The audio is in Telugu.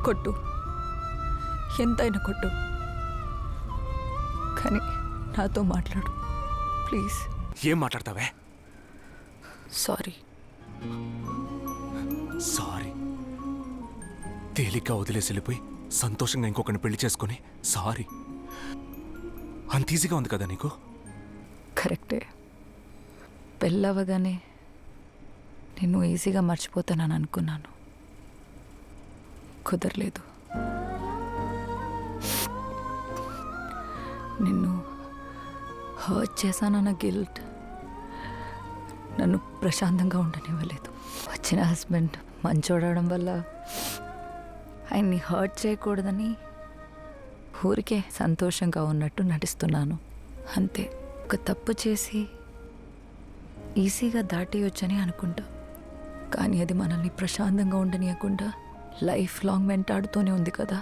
కొట్టు, ఎంతైనా కొట్టు, కానీ నాతో మాట్లాడు ప్లీజ్. ఏం మాట్లాడతావే? సారీ. సారీ? తేలిగ్గా వదిలేసి వెళ్ళిపోయి సంతోషంగా ఇంకొకరిని పెళ్లి చేసుకుని సారీ అంత ఈజీగా ఉంది కదా నీకు? కరెక్టే, పెళ్ళవగానే నిన్ను ఈజీగా మర్చిపోతానని అనుకున్నాను, కుదరలేదు. నిన్ను హర్ట్ చేశానన్న గిల్ట్ నన్ను ప్రశాంతంగా ఉండనివ్వలేదు. వచ్చిన హస్బెండ్ మంచోడడం వల్ల ఆయన్ని హర్ట్ చేయకూడదని ఊరికే సంతోషంగా ఉన్నట్టు నటిస్తున్నాను అంతే. ఒక తప్పు చేసి ఈజీగా దాటేయొచ్చని అనుకుంటా, కానీ అది మనల్ని ప్రశాంతంగా ఉండనియకుండా లైఫ్ లాంగ్ వెంటాడుతూనే ఉంది కదా.